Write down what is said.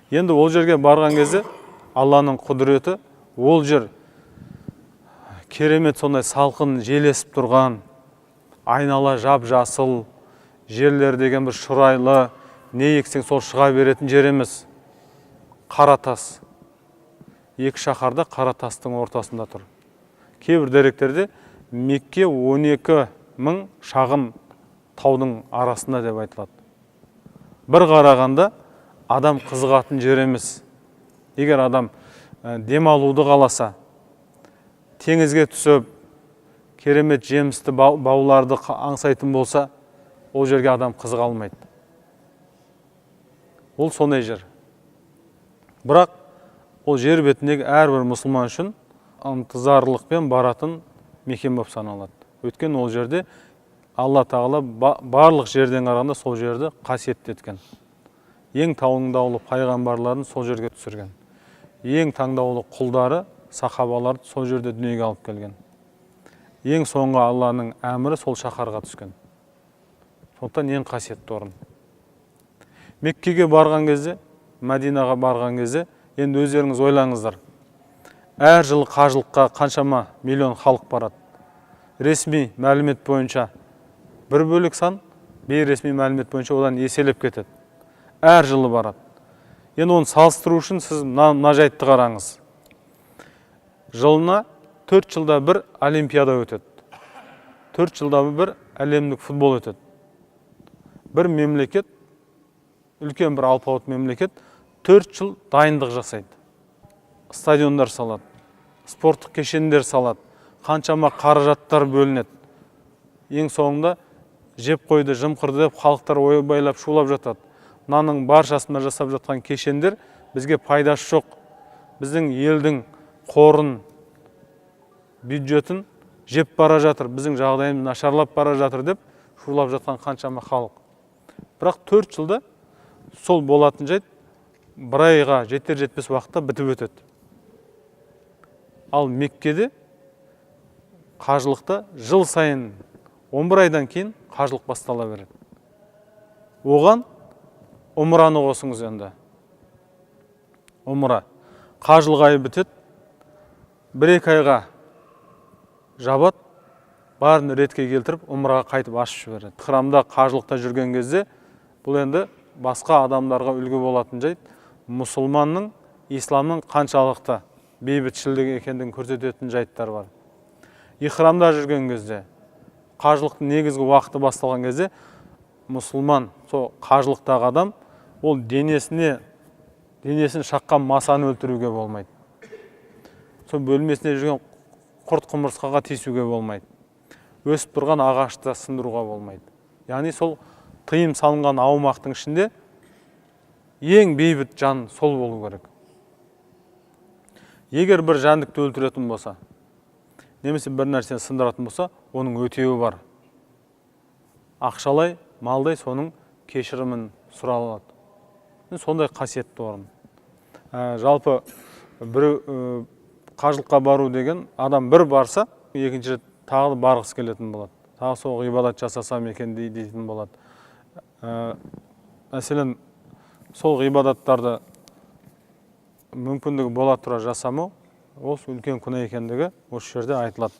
Енді ол жерге барған кезде Алланың құдіреті, ол жер керемет сондай салқын жел есіп тұрған, айнала жап-жасыл, жерлер деген бір шұрайлы, не ексең сол шыға беретін жер емес. Қара тас. Екі шаһарда қара тастың ортасында тұр. Кейбір деректерде Мекке 12.000 шағын таудың арасында деп айтылады. Бір қарағанда адам қызығатын жер емес. Егер адам демалуды қаласа, теңізге түсіп, керемет жемісті бауларды аңсайтын болса, ол жерге адам қызыға алмайды. Ол сондай жер. Бірақ ол жер бетіндегі әрбір мұсылман үшін ынтызарлықпен баратын мекен болып саналады. Өйткені ол жерде Алла тағала барлық жерден қарағанда сол жерді қасиетті еткен. Ең таңдаулы пайғамбарларын сол жерге түсірген. Ең таңдаулы құлдары, сахабаларды сол жерде дүниеге алып келген. Ең соңғы Алланың әмірі сол шаһарға түскен. Сондықтан ең қасиетті орын. Меккеге барған кезде, Мәдинаға барған кезде, енді өздеріңіз ойлаңыздар. Әр жылы қажылыққа қаншама миллион халық барады. Ресми мәлімет бойынша бір бөлік сан, бейресми мәлімет бойынша одан еселеп кетеді. Әр жылы барады. Енді оны салыстыру үшін сіз мына жайтты қараңыз. Жылына 4 жылда бір олимпиада өтеді. 4 жылда бір әлемдік футбол өтеді. Бір мемлекет, үлкен бір алпауыт мемлекет 4 жыл дайындық жасайды. Стадиондар салады, спорттық кешендер салады, қаншама қаражаттар бөлінеді. Ең соңында жеп қойды, жымқырды деп халықтар ойбайлап шулап жатады. Мынаның баршасында жасап жатқан кешендер бізге пайдасы жоқ. Біздің елдің қорын, бюджетін жеп бара жатыр, біздің жағдайымыз нашарлап бара жатыр деп шулап жатқан қаншама халық. Бірақ 4 жылда сол болатын жайт бір айға жетер-жетпес уақытта бітіп өтеді. Ал Меккеде қажылықта жыл сайын 11 айдан кейін қажылық бастала береді. Оған умраны қосыңыз енді. Умра. Қажылық айы бітеді, 1-2 айға жабат, барын ретке келтіріп, умраға қайтып ашып жібереді. Храмда қажылықта жүрген кезде, бұл енді басқа адамдарға үлгі болатын жайт, мұсылманның, исламның қаншалықты бейбітшілдік екендігін көрсететін жайттар бар. Ихрамда жүрген кезде, қажылықтың негізгі уақыты басталған кезде, мұсылман, сол қажылықтағы адам, ол денесін шаққан масаны өлтіруге болмайды. Сол бөлмесіне жүрген құрт құмырсқаға тиісуге болмайды. Өсіп тұрған ағашты сындыруға болмайды. Яғни сол тыйым салынған аумақтың ішінде ең бейбіт жан сол болу керек. Егер бір жәндікті өлтіретін болса, немесе бір нәрсені сындыратын болса, оның өтеуі бар. Ақшалай, малдай соның кешірімін сұралады. Сондай қасиетті орын. Жалпы бір қажылыққа бару деген адам бір барса, екінші рет тағы барғысы келетін болады. Тағы сол ғибадат жасасам екен дейтін болады. Мәселен, сол ғибадаттарды мүмкіндігі бола тұра жасамау, ол үлкен күнә екендігі осы жерде айтылады.